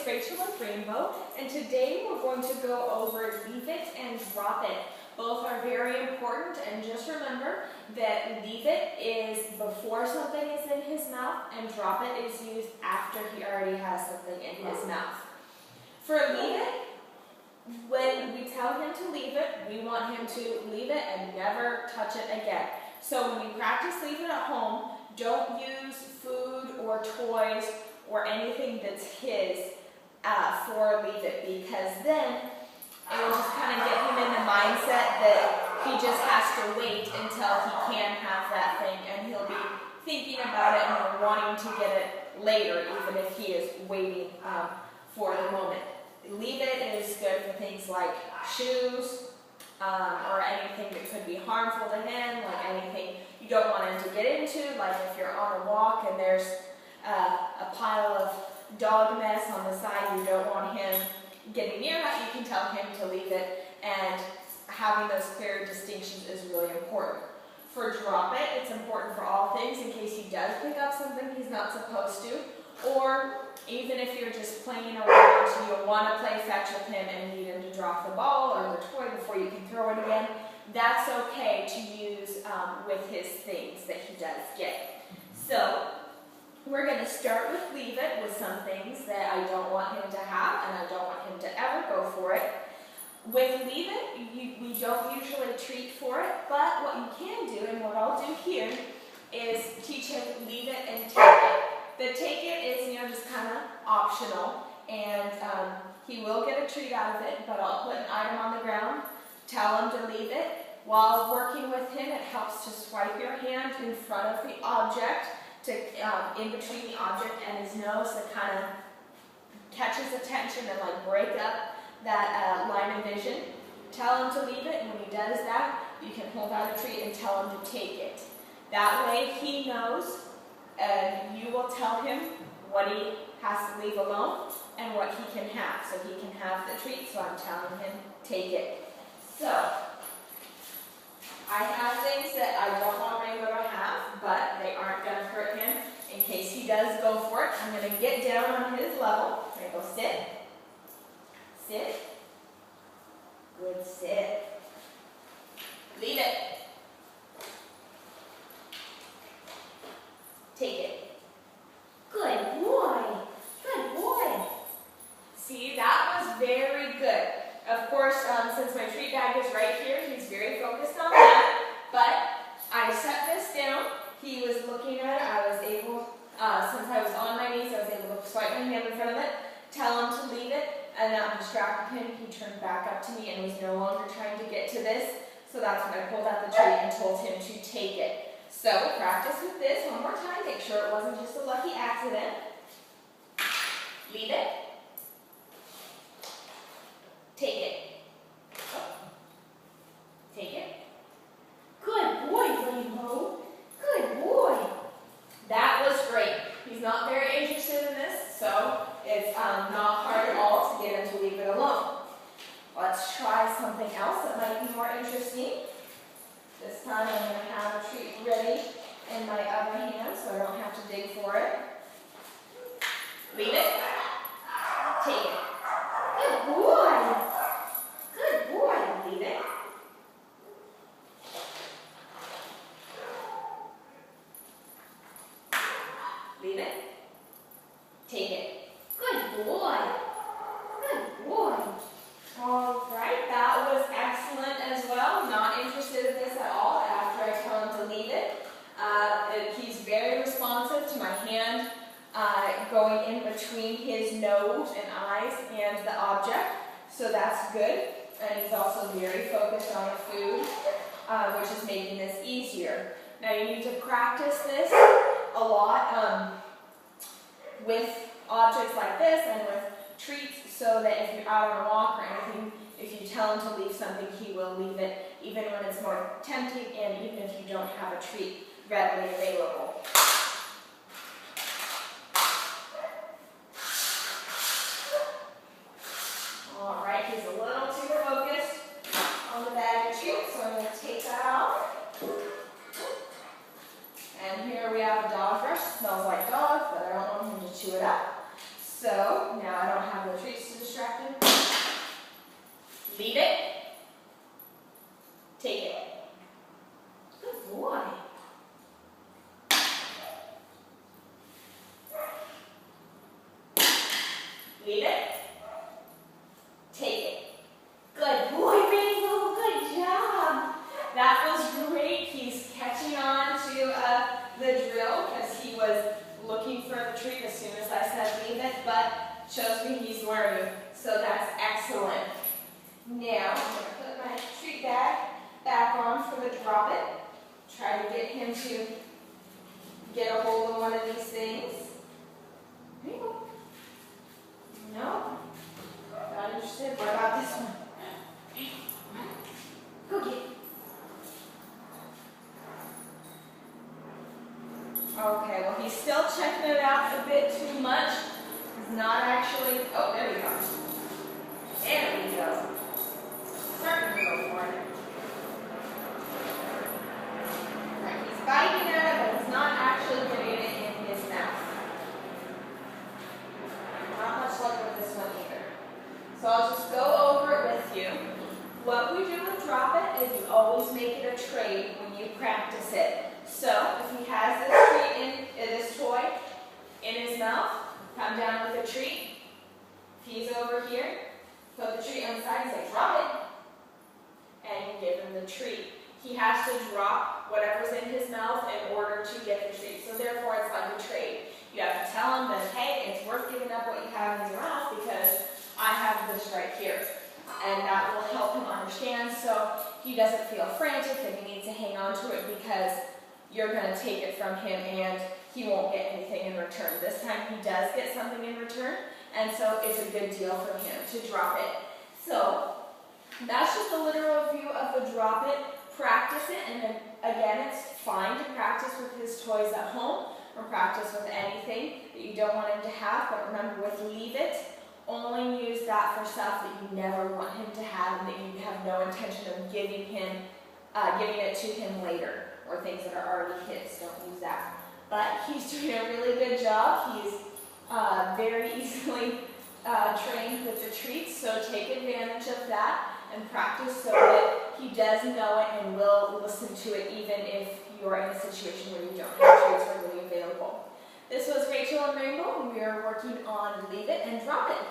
it's Rachel and Rainbow, and today we're going to go over leave it and drop it. Both are very important, and just remember that leave it is before something is in his mouth, and drop it is used after he already has something in his mouth. For leave it, when we tell him to leave it, we want him to leave it and never touch it again. So when you practice leave it at home, don't use food or toys or anything that's his for leave it, because then it will just kind of get him in the mindset that he just has to wait until he can have that thing, and he'll be thinking about it and wanting to get it later, even if he is waiting for the moment. Leave it is good for things like shoes or anything that could be harmful to him, like anything you don't want him to get into, like if you're on a walk and there's a pile of dog mess on the side, you don't want him getting near that. You can tell him to leave it, and having those clear distinctions is really important. For drop it, it's important for all things in case he does pick up something he's not supposed to, or even if you're just playing around, you want to play fetch with him and need him to drop the ball or the toy before you can throw it again. That's okay to use with his things that he does get. So we're going to start with leave it with some things that I don't want him to have, and I don't want him to ever go for it. With leave it, we don't usually treat for it, but what you can do, and what I'll do here, is teach him leave it and take it. The take it is, just kind of optional, and he will get a treat out of it, but I'll put an item on the ground, tell him to leave it. While working with him, it helps to swipe your hand in front of the object, in between the object and his nose, that kind of catches attention and break up that line of vision. Tell him to leave it, and when he does that, you can hold out a treat and tell him to take it. That way he knows, and you will tell him what he has to leave alone and what he can have. So he can have the treat, so I'm telling him, take it. So I have things that I don't want Rainbow to have, but they aren't going to hurt him. In case he does go for it, I'm going to get down on his level. Rainbow, sit. Sit. Good, sit. Leave it. Take it. Good boy. Good boy. See, that was very good. Of course, since my treat bag is right here, he's very focused on that. But I set this down. He was looking at it. I was able, since I was on my knees, I was able to swipe my hand in front of it, tell him to leave it, and that distracted him. He turned back up to me and was no longer trying to get to this. So that's when I pulled out the treat and told him to take it. So practice with this one more time. Make sure it wasn't just a lucky accident. Leave it. Take it. Take it. Good boy, Rainbow. Good boy. That was great. He's not very interested in this, so it's not hard at all to get him to leave it alone. Let's try something else that might be more interesting. This time I'm going to have a treat ready in my other hand so I don't have to dig for it. Leave it. Take it. Good boy. Good boy. Leave it. Leave it. Take it. Good boy. Good boy. All right, that was excellent as well. Not interested in this at all after I tell him to leave it. He's very responsive to my hand going in between his nose and eyes and the object, so that's good. And he's also very focused on the food, which is making this easier. Now you need to practice this a lot with objects like this and with treats, so that if you're out on a walk or anything, if you tell him to leave something, he will leave it, even when it's more tempting and even if you don't have a treat readily available. All right, he's a little too focused on the bag of treats, so I'm going to take that off. And here we have a dog brush. It smells like dog, but I don't want him to chew it up. So now I don't have Leave it. Take it. Good boy. Leave it. Take it. Good boy, Rainbow. Good job. That was great. He's catching on to the drill because he was looking for the treat as soon as I said leave it, but shows me he's learning. So that's excellent. Now, I'm going to put my treat bag back on for the drop it. Try to get him to get a hold of one of these things. There you go. No. Not interested. What about this one? Go get it. Okay, well he's still checking it out a bit too much. He's not actually, oh, there we go. There we go. Starting to go for it. Right, he's biting at it, but he's not actually getting it in his mouth. Not much luck with this one either. So I'll just go over it with you. What we do with drop it is we always make it a trade when you practice it. So if he has this treat this toy in his mouth, come down with the treat. If he's over here, put the treat on the side and say, drop it. And you give him the treat. He has to drop whatever's in his mouth in order to get the treat. So therefore it's like a trade. You have to tell him that, hey, it's worth giving up what you have in your mouth because I have this right here. And that will help him understand so he doesn't feel frantic and he needs to hang on to it because you're going to take it from him and he won't get anything in return. This time he does get something in return, and so it's a good deal for him to drop it. So that's just a literal view of the drop it. Practice it, and then again, it's fine to practice with his toys at home or practice with anything that you don't want him to have, but remember with leave it, only use that for stuff that you never want him to have and that you have no intention of giving it to him later. Or things that are already his, don't use that. But he's doing a really good job. He's very easily trained with the treats, so take advantage of that and practice so that he does know it and will listen to it even if you're in a situation where you don't have treats readily available. This was Rachel and Rainbow, and we are working on Leave It and Drop It.